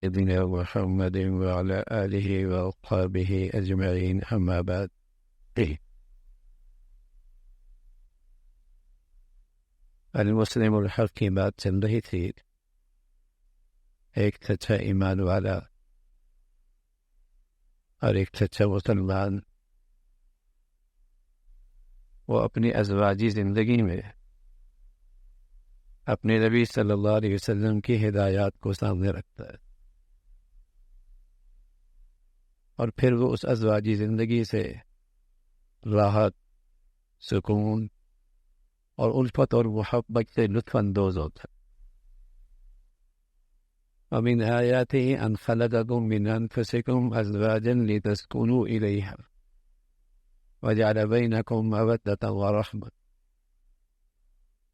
سيدنا محمد وعلى آله وأصحابه أجمعين، أما بعد. المسلم الحق کی بات چل رہی تھی. ایک سچا ایمان والا اور ایک سچا مسلمان وہ اپنی ازواجی زندگی میں اپنے نبی صلی اللہ علیہ وسلم کی ہدایات کو سامنے رکھتا ہے، اور پھر وہ اس ازواجی زندگی سے راحت، سکون اور الفت اور محبت سے لطف اندوز ہوتا ہے. ومن آیاته أن خلقكم من أنفسكم أزواجا لتسكنوا إليها وجعل بينكم مودة ورحمة.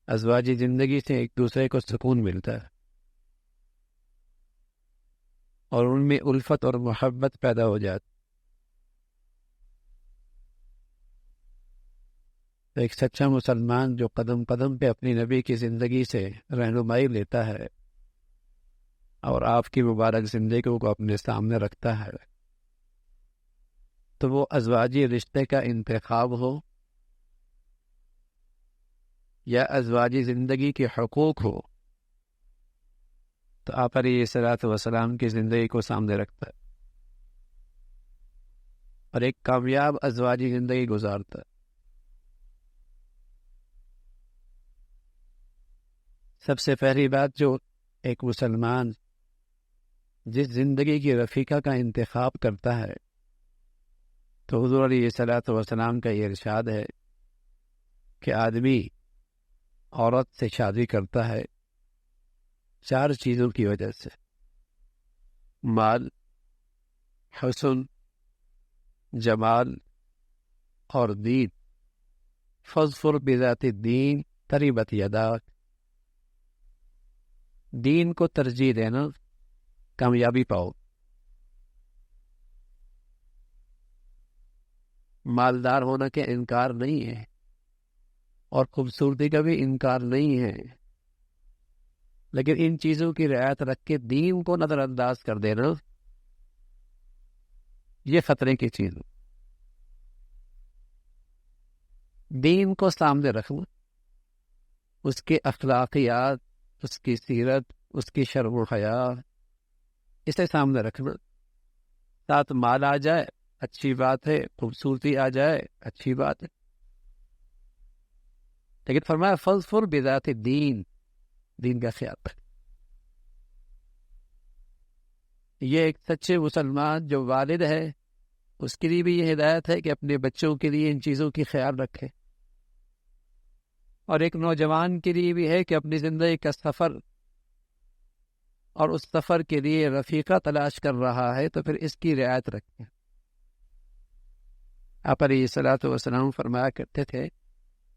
ازواجی زندگی سے ایک دوسرے کو سکون ملتا ہے اور ان میں الفت اور محبت پیدا ہو جاتی. ایک سچا مسلمان جو قدم قدم پہ اپنی نبی کی زندگی سے رہنمائی لیتا ہے اور آپ کی مبارک زندگی کو اپنے سامنے رکھتا ہے، تو وہ ازواجی رشتے کا انتخاب ہو یا ازواجی زندگی کے حقوق ہو، تو آپ علیہ الصلوۃ والسلام کی زندگی کو سامنے رکھتا ہے اور ایک کامیاب ازواجی زندگی گزارتا ہے. سب سے پہلی بات جو ایک مسلمان جس زندگی کی رفیقہ کا انتخاب کرتا ہے، تو حضور علیہ الصلوۃ والسلام کا یہ ارشاد ہے کہ آدمی عورت سے شادی کرتا ہے 4 چیزوں کی وجہ سے: مال، حسن، جمال اور دین. فاظفر بذات الدین تربت یداک. دین کو ترجیح دینا، کامیابی پاؤ. مالدار ہونا کے انکار نہیں ہے اور خوبصورتی کا بھی انکار نہیں ہے، لیکن ان چیزوں کی رعایت رکھ کے دین کو نظر انداز کر دینا، یہ خطرے کی چیز. دین کو سامنے رکھنا، اس کے اخلاقیات، اس کی سیرت، اس کی شرم و حیا، اسے سامنے رکھنا. ساتھ مال آ جائے اچھی بات ہے، خوبصورتی آ جائے اچھی بات ہے، لیکن فرمایا فاظفر بذات الدین، دین کا خیال رکھ. یہ ایک سچے مسلمان جو والد ہے اس کے لیے بھی یہ ہدایت ہے کہ اپنے بچوں کے لیے ان چیزوں کی خیال رکھے، اور ایک نوجوان کے لیے بھی ہے کہ اپنی زندگی کا سفر اور اس سفر کے لیے رفیقہ تلاش کر رہا ہے تو پھر اس کی رعایت رکھے. آپ علیہ الصلوۃ والسلام فرمایا کرتے تھے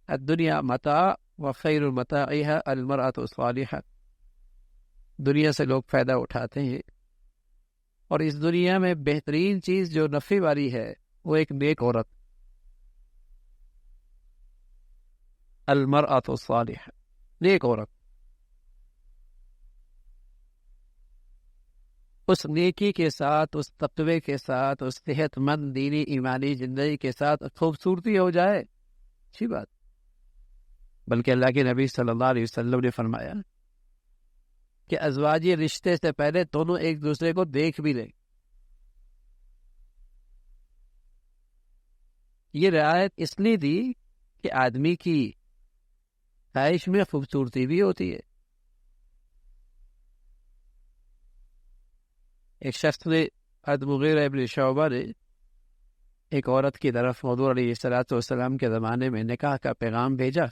الدنیا متاع وخیر متاعها المرأة الصالحة. دنیا سے لوگ فائدہ اٹھاتے ہیں، اور اس دنیا میں بہترین چیز جو نفع والی ہے وہ ایک نیک عورت. المرأة الصالحة، نیک عورت. اس نیکی کے ساتھ، اس تقوی کے ساتھ، اس صحت مند دینی ایمانی زندگی کے ساتھ خوبصورتی ہو جائے، اچھی بات. بلکہ اللہ کے نبی صلی اللہ علیہ وسلم نے فرمایا کہ ازواجی رشتے سے پہلے دونوں ایک دوسرے کو دیکھ بھی لیں. یہ رعایت اس لیے دی کہ آدمی کی خواہش میں خوبصورتی بھی ہوتی ہے. ایک شخص نے مغیرہ ابن شعبہ نے ایک عورت کی طرف حضور علیہ الصلوۃ والسلام کے زمانے میں نکاح کا پیغام بھیجا،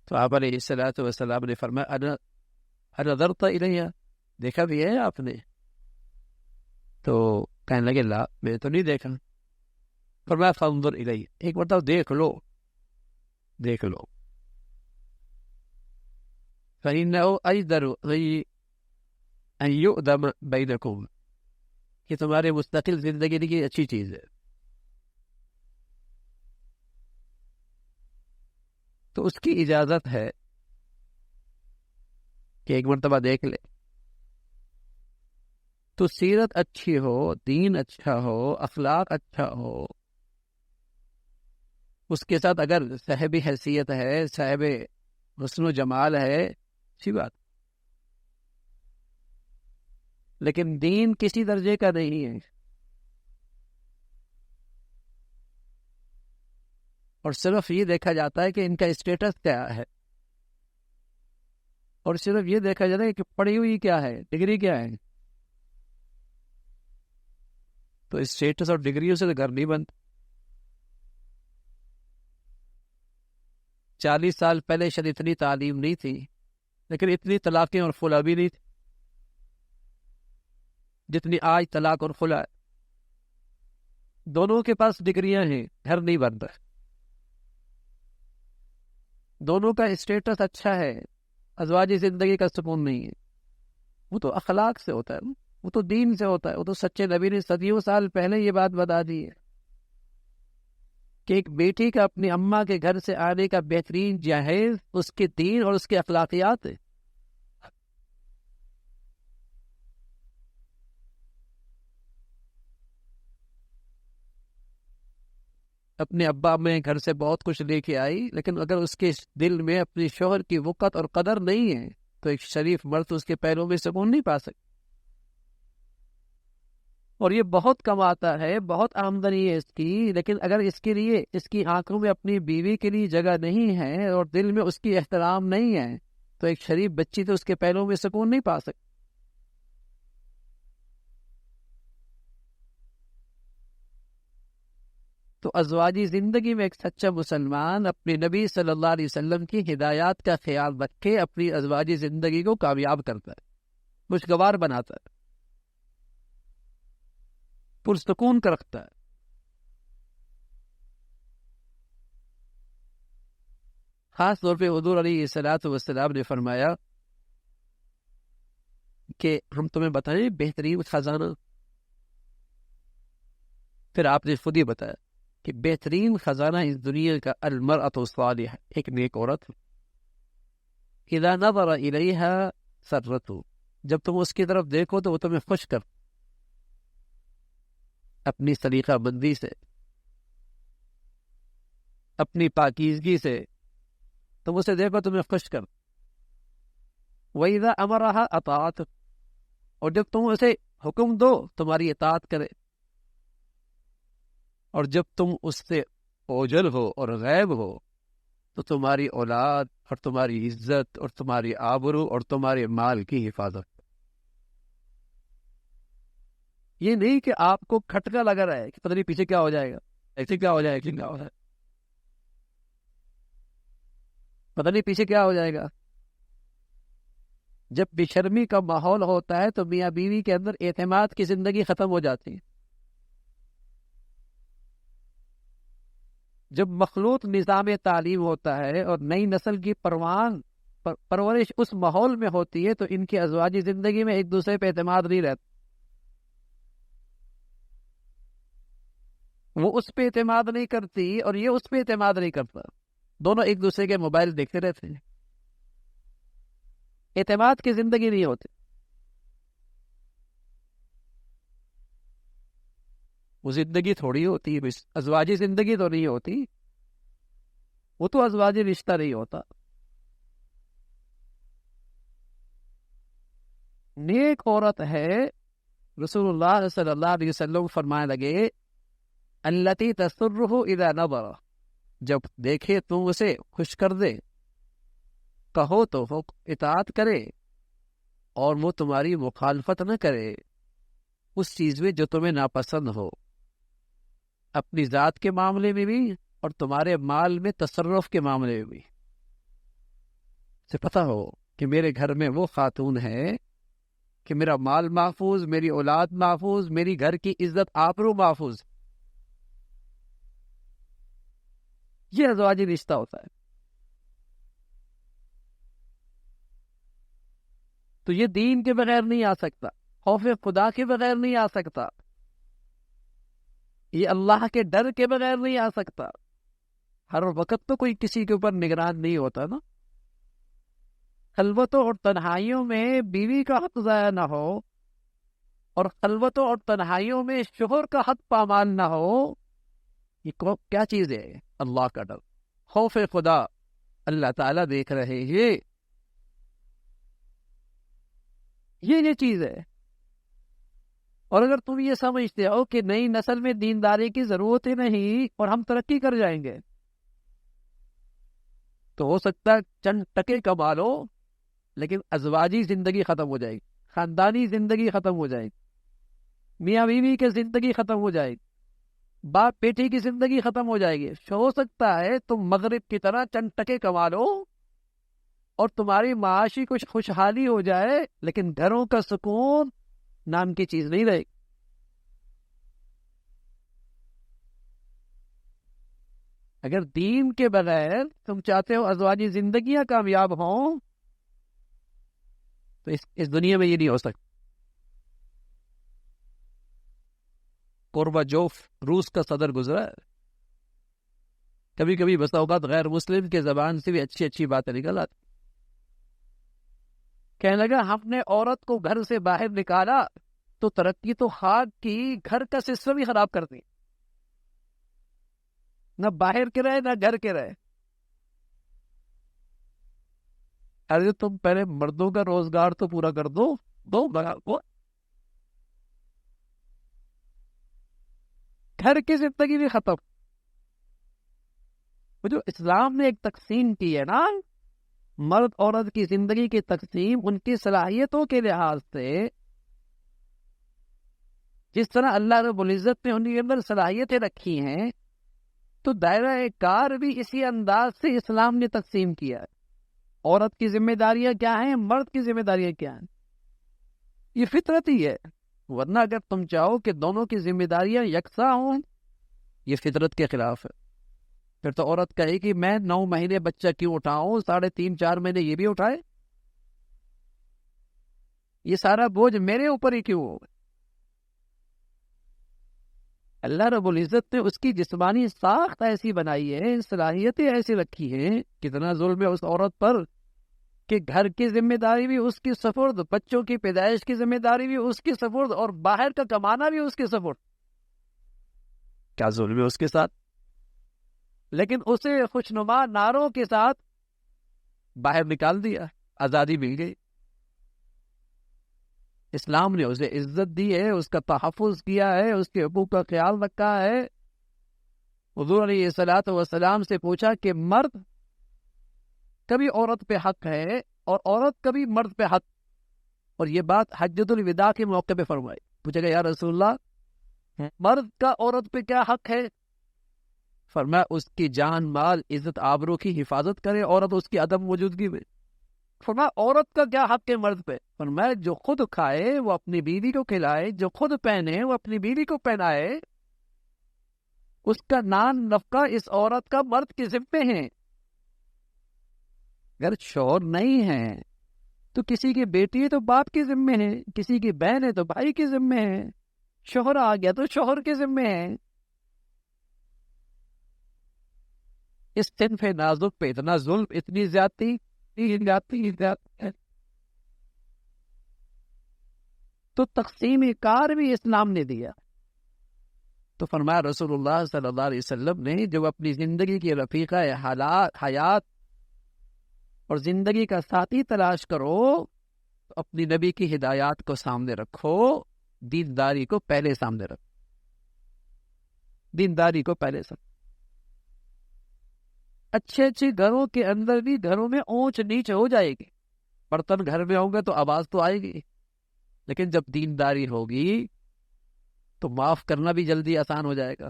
تو آپ علیہ الصلوۃ والسلام نے فرمایا نظرت الیہ، دیکھا بھی ہے آپ نے؟ تو کہنے لگے لا، میں تو نہیں دیکھا. فرمایا فانظر الیہ، ایک مرتبہ دیکھ لو، دیکھ لو. فإنه أجدر أن يؤدم بينكم، کہ تمہارے مستقل زندگی کی اچھی چیز ہے. تو اس کی اجازت ہے کہ ایک مرتبہ دیکھ لے. تو سیرت اچھی ہو، دین اچھا ہو، اخلاق اچھا ہو، اس کے ساتھ اگر صاحب حیثیت ہے، صاحب حسن و جمال ہے، اچھی بات، لیکن دین کسی درجے کا نہیں ہے، اور صرف یہ دیکھا جاتا ہے کہ ان کا اسٹیٹس کیا ہے، اور صرف یہ دیکھا جاتا ہے کہ پڑھی ہوئی کیا ہے، ڈگری کیا ہے. تو اسٹیٹس اور ڈگریوں سے تو گھر نہیں بنتا. 40 سال پہلے شاید اتنی تعلیم نہیں تھی، لیکن اتنی طلاقیں اور خلا بھی نہیں تھی جتنی آج طلاق اور خلا ہے. دونوں کے پاس ڈگریاں ہیں، گھر نہیں بنتا. دونوں کا اسٹیٹس اچھا ہے، ازواجی زندگی کا سکون نہیں ہے. وہ تو اخلاق سے ہوتا ہے، وہ تو دین سے ہوتا ہے. وہ تو سچے نبی نے صدیوں سال پہلے یہ بات بتا دی ہے کہ ایک بیٹی کا اپنی اماں کے گھر سے آنے کا بہترین جہیز اس کے دین اور اس کے اخلاقیات ہے. اپنے ابا میں گھر سے بہت کچھ لے کے آئی، لیکن اگر اس کے دل میں اپنی شوہر کی وقت اور قدر نہیں ہے تو ایک شریف مرد اس کے پیروں میں سکون نہیں پا سکتا. اور یہ بہت کماتا ہے، بہت آمدنی ہے اس کی، لیکن اگر اس کے لیے اس کی آنکھوں میں اپنی بیوی کے لیے جگہ نہیں ہے اور دل میں اس کی احترام نہیں ہے تو ایک شریف بچی تو اس کے پیروں میں سکون نہیں پا سکتی. تو ازواجی زندگی میں ایک سچا مسلمان اپنے نبی صلی اللہ علیہ وسلم کی ہدایات کا خیال رکھ کے اپنی ازواجی زندگی کو کامیاب کرتا ہے، خوشگوار بناتا ہے، پرسکون کا رکھتا ہے. خاص طور پہ حضور علیہ الصلوۃ والسلام نے فرمایا کہ ہم تمہیں بتائیں بہترین خزانہ. پھر آپ نے خود ہی بتایا کہ بہترین خزانہ اس دنیا کا المرأة الصالحہ، ایک نیک عورت. اذا نظر الیہا سرته، جب تم اس کی طرف دیکھو تو وہ تمہیں خوش کر، اپنی سلیقہ بندی سے، اپنی پاکیزگی سے تم اسے دیکھو تمہیں خوش کر. وَإِذَا أَمَرَهَا أَطَاعَتْ، اور جب تم اسے حکم دو تمہاری اطاعت کرے. اور جب تم اس سے اوجل ہو اور غائب ہو تو تمہاری اولاد اور تمہاری عزت اور تمہاری آبرو اور تمہارے مال کی حفاظت. یہ نہیں کہ آپ کو کھٹکا لگا رہا ہے کہ پتہ نہیں پیچھے کیا ہو جائے گا، ایسے کیا ہو جائے گا، کیا ہو جائے، پتہ نہیں پیچھے کیا ہو جائے گا. جب بے شرمی کا ماحول ہوتا ہے تو میاں بیوی کے اندر اعتماد کی زندگی ختم ہو جاتی ہے. جب مخلوط نظام تعلیم ہوتا ہے اور نئی نسل کی پرورش اس ماحول میں ہوتی ہے تو ان کی ازواجی زندگی میں ایک دوسرے پہ اعتماد نہیں رہتا. وہ اس پہ اعتماد نہیں کرتی اور یہ اس پہ اعتماد نہیں کرتا. دونوں ایک دوسرے کے موبائل دیکھتے رہتے ہیں، اعتماد کی زندگی نہیں ہوتی. وہ زندگی تھوڑی ہوتی ہے، ازواجی زندگی تو نہیں ہوتی، وہ تو ازواجی رشتہ نہیں ہوتا. نیک عورت ہے، رسول اللہ صلی اللہ علیہ وسلم فرمانے لگے التی تسرہ اذا نظر، جب دیکھے تم اسے خوش کر دے، کہو تو اطاعت کرے اور وہ تمہاری مخالفت نہ کرے اس چیز میں جو تمہیں ناپسند ہو، اپنی ذات کے معاملے میں بھی اور تمہارے مال میں تصرف کے معاملے میں بھی. سے پتہ ہو کہ میرے گھر میں وہ خاتون ہے کہ میرا مال محفوظ، میری اولاد محفوظ، میری گھر کی عزت آبرو محفوظ. یہ ازواجی رشتہ ہوتا ہے. تو یہ دین کے بغیر نہیں آ سکتا، خوف خدا کے بغیر نہیں آ سکتا، یہ اللہ کے ڈر کے بغیر نہیں آ سکتا. ہر وقت تو کوئی کسی کے اوپر نگران نہیں ہوتا نا. خلوتوں اور تنہائیوں میں بیوی کا حق ضائع نہ ہو اور خلوتوں اور تنہائیوں میں شوہر کا حق پامال نہ ہو، یہ کیا چیز ہے؟ اللہ کا ڈر، خوف خدا، اللہ تعالیٰ دیکھ رہے ہیں، یہ چیز ہے۔ اور اگر تم یہ سمجھتے ہو کہ نئی نسل میں دینداری کی ضرورت ہی نہیں اور ہم ترقی کر جائیں گے، تو ہو سکتا ہے چند ٹکے کما لو، لیکن ازواجی زندگی ختم ہو جائے گی، خاندانی زندگی ختم ہو جائے گی، میاں بیوی کی زندگی ختم ہو جائے گی، باپ بیٹی کی زندگی ختم ہو جائے گی۔ ہو سکتا ہے تم مغرب کی طرح چند ٹکے کما لو اور تمہاری معاشی کچھ خوشحالی ہو جائے، لیکن گھروں کا سکون نام کی چیز نہیں رہے گی۔ اگر دین کے بغیر تم چاہتے ہو ازواجی زندگیاں کامیاب ہوں تو اس دنیا میں یہ نہیں ہو سکتا۔ گورباچوف روس کا صدر گزرا ہے، کبھی کبھی بسا اوقات غیر مسلم کے زبان سے بھی اچھی اچھی باتیں نکل آتی۔ کہنے لگا ہم نے عورت کو گھر سے باہر نکالا تو ترقی تو خاک کی، گھر کا سسٹم ہی خراب کر دی، نہ باہر کے رہے نہ گھر کے رہے۔ ارے تم پہلے مردوں کا روزگار تو پورا کر دو گھر کی زندگی بھی ختم۔ وہ جو اسلام نے ایک تقسیم کی ہے نا، مرد عورت کی زندگی کی تقسیم ان کی صلاحیتوں کے لحاظ سے، جس طرح اللہ رب العزت نے ان کے اندر صلاحیتیں رکھی ہیں، تو دائرہ کار بھی اسی انداز سے اسلام نے تقسیم کیا ہے۔ عورت کی ذمہ داریاں کیا ہیں، مرد کی ذمہ داریاں کیا ہیں، یہ فطرت ہی ہے۔ ورنہ اگر تم چاہو کہ دونوں کی ذمہ داریاں یکساں ہوں، یہ فطرت کے خلاف ہے۔ پھر تو عورت کہے کہ میں 9 مہینے بچہ کیوں اٹھاؤں، 3.5-4 مہینے یہ بھی اٹھائے، یہ سارا بوجھ میرے اوپر ہی کیوں ہو؟ اللہ رب العزت نے اس کی جسمانی ساخت ایسی بنائی ہے، صلاحیتیں ایسی رکھی ہیں، کتنا ظلم ہے اس عورت پر کہ گھر کی ذمہ داری بھی اس کی سپرد، بچوں کی پیدائش کی ذمہ داری بھی اس کی سپرد، اور باہر کا کمانا بھی اس کے سپرد۔ کیا ظلم ہے اس کے ساتھ؟ لیکن اسے خوشنما نعروں کے ساتھ باہر نکال دیا، آزادی مل گئی۔ اسلام نے اسے عزت دی ہے، اس کا تحفظ کیا ہے، اس کے حقوق کا خیال رکھا ہے۔ حضور علیہ الصلوۃ والسلام سے پوچھا کہ مرد کبھی عورت پہ حق ہے اور عورت کبھی مرد پہ حق، اور یہ بات حجۃ الوداع کے موقع پہ فرمائی۔ پوچھا کہ یا رسول اللہ، مرد کا عورت پہ کیا حق ہے؟ فرمایا اس کی جان مال عزت آبرو کی حفاظت کرے عورت اس کی عدم موجودگی میں۔ فرمایا عورت کا کیا حق ہے مرد پہ؟ فرمایا جو خود کھائے وہ اپنی بیوی کو کھلائے، جو خود پہنے وہ اپنی بیوی کو پہنائے، اس کا نان نفقہ اس عورت کا مرد کے ذمے ہیں۔ اگر شوہر نہیں ہے تو کسی کی بیٹی ہے تو باپ کے ذمے ہے، کسی کی بہن ہے تو بھائی کے ذمے ہے، شوہر آ گیا تو شوہر کے ذمے ہے۔ اس صنف نازک پہ اتنا ظلم، اتنی زیادتی تو تقسیم کار بھی اسلام نے دیا۔ تو فرمایا رسول اللہ صلی اللہ علیہ وسلم نے، جب اپنی زندگی کی رفیقہ حیات اور زندگی کا ساتھی تلاش کرو تو اپنی نبی کی ہدایات کو سامنے رکھو، دینداری کو پہلے سامنے رکھو، دینداری کو پہلے سامنے۔ اچھے گھروں کے اندر بھی گھروں میں اونچ نیچ ہو جائے گی، برتن گھر میں ہوں گے تو آواز تو آئے گی، لیکن جب دینداری ہوگی تو معاف کرنا بھی جلدی آسان ہو جائے گا،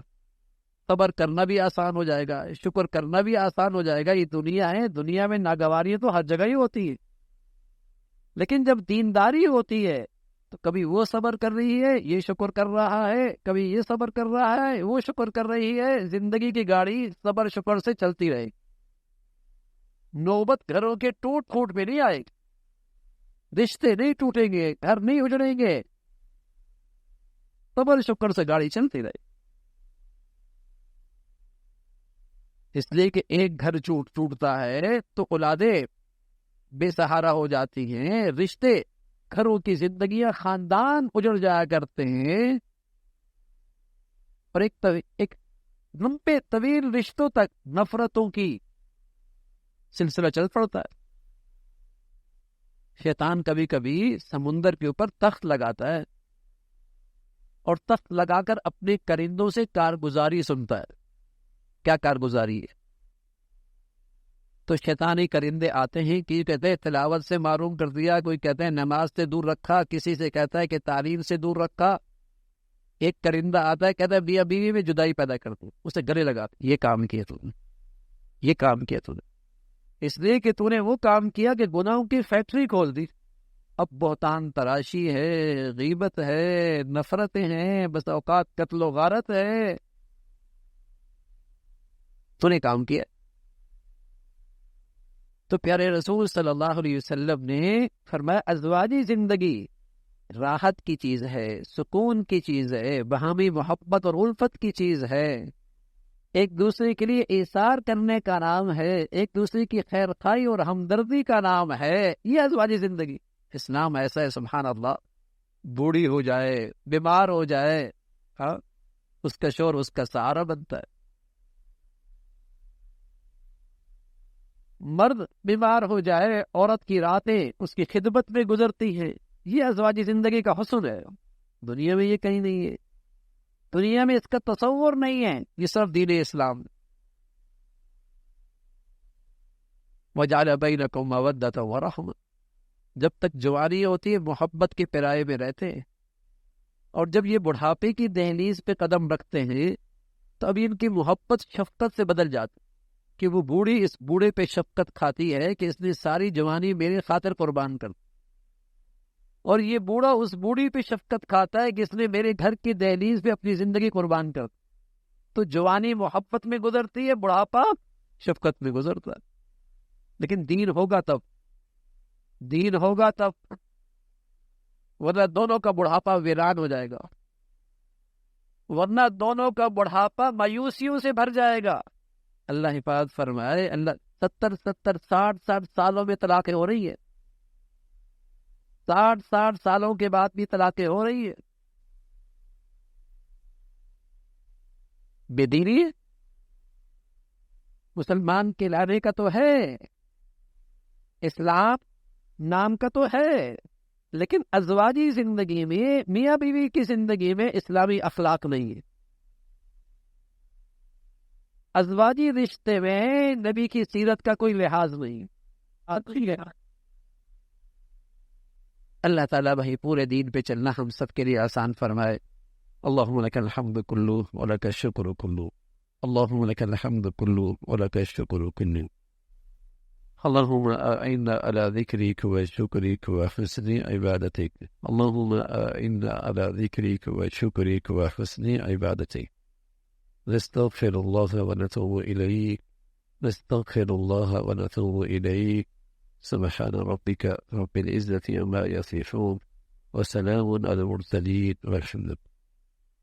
صبر کرنا بھی آسان ہو جائے گا، شکر کرنا بھی آسان ہو جائے گا۔ یہ دنیا ہے، دنیا میں ناگواریاں تو ہر جگہ ہی ہوتی ہے، لیکن جب دینداری ہوتی ہے تو کبھی وہ صبر کر رہی ہے یہ شکر کر رہا ہے، کبھی یہ صبر کر رہا ہے وہ شکر کر رہی ہے۔ زندگی کی گاڑی صبر شکر سے چلتی رہے، نوبت گھروں کے ٹوٹ پھوٹ میں نہیں آئے گی، رشتے نہیں ٹوٹیں گے، گھر نہیں اجڑیں گے، صبر شکر سے گاڑی چلتی رہے۔ اس لیے کہ ایک گھر ٹوٹتا ہے تو اولادیں بے سہارا ہو جاتی ہیں، رشتے گھروں کی زندگیاں، خاندان اجڑ جایا کرتے ہیں، اور ایک لمبے طویل رشتوں تک نفرتوں کی سلسلہ چل پڑتا ہے۔ شیطان کبھی کبھی سمندر کے اوپر تخت لگاتا ہے اور تخت لگا کر اپنے کرندوں سے کارگزاری سنتا ہے۔ کیا کارگزاری ہے؟ تو شیطانی کرندے آتے ہیں، کہ کہتے ہیں تلاوت سے معروم کر دیا، کوئی کہتے ہیں نماز سے دور رکھا، کسی سے کہتا ہے کہ تعلیم سے دور رکھا۔ ایک کرندہ آتا ہے، کہتا ہے بیوی بیوی میں جدائی پیدا کر دوں، اسے گلے لگاتے، یہ کام کیا تو نے، یہ کام کیا تو نے، اس لیے کہ تو نے وہ کام کیا کہ گناہوں کی فیکٹری کھول دی۔ اب بہتان تراشی ہے، غیبت ہے، نفرتیں ہیں، بس اوقات قتل و غارت ہے، تو نے کام کیا۔ تو پیارے رسول صلی اللہ علیہ وسلم نے فرمایا ازواجی زندگی راحت کی چیز ہے، سکون کی چیز ہے، باہمی محبت اور الفت کی چیز ہے، ایک دوسرے کے لیے ایثار کرنے کا نام ہے، ایک دوسرے کی خیر خواہی اور ہمدردی کا نام ہے، یہ ازواجی زندگی۔ اسلام ایسا ہے سبحان اللہ، بوڑھی ہو جائے، بیمار ہو جائے، ہاں اس کا شوہر اس کا سہارا بنتا ہے، مرد بیمار ہو جائے، عورت کی راتیں اس کی خدمت میں گزرتی ہیں، یہ ازواجی زندگی کا حسن ہے۔ دنیا میں یہ کہیں نہیں ہے، دنیا میں اس کا تصور نہیں ہے، یہ صرف دین اسلام۔ وَجَعَلَ بَيْنَكُمْ مَوَدَّةً وَرَحْمَةً، جب تک جوانی ہوتی ہے محبت کے پرائے میں رہتے ہیں، اور جب یہ بڑھاپے کی دہلیز پہ قدم رکھتے ہیں تو ابھی ان کی محبت شفقت سے بدل جاتی، کہ وہ بوڑھی اس بوڑھے پہ شفقت کھاتی ہے کہ اس نے ساری جوانی میرے خاطر قربان کر دی، اور یہ بوڑھا اس بوڑھی پہ شفقت کھاتا ہے کہ اس نے میرے گھر کی دہلیز پہ اپنی زندگی قربان کر دی۔ تو جوانی محبت میں گزرتی ہے، بڑھاپا شفقت میں گزرتا ہے۔ لیکن دین ہوگا تب، دین ہوگا تب، ورنہ دونوں کا بڑھاپا ویران ہو جائے گا، ورنہ دونوں کا بڑھاپا مایوسیوں سے بھر جائے گا۔ اللہ حفاظت فرمائے، اللہ 60 سالوں میں طلاقیں ہو رہی ہے، 60 سالوں کے بعد بھی طلاقیں ہو رہی ہے۔ بے دینی مسلمان کے لانے کا تو ہے، اسلام نام کا تو ہے، لیکن ازواجی زندگی میں، میاں بیوی کی زندگی میں اسلامی اخلاق نہیں ہے، ازواجی رشتے میں نبی کی سیرت کا کوئی لحاظ نہیں۔ اللہ تعالیٰ بھائی پورے دین پہ چلنا ہم سب کے لیے آسان فرمائے۔ اللہم لک الحمد کلہ ولک الشکر کلہ، اللہم لک الحمد کلہ ولک الشکر کلہ، اللہم اعنا علی ذکرک و شکرک و حسن عبادتک، اللہم اعنا علی ذکرک و شکرک و حسن عبادتک، نستغفر اللہ ونتوب الیک، نستغفر اللہ ونتوب الیک، سبحان ربك رب العزة عما يصفون وسلام على المرسلين والحمد لله۔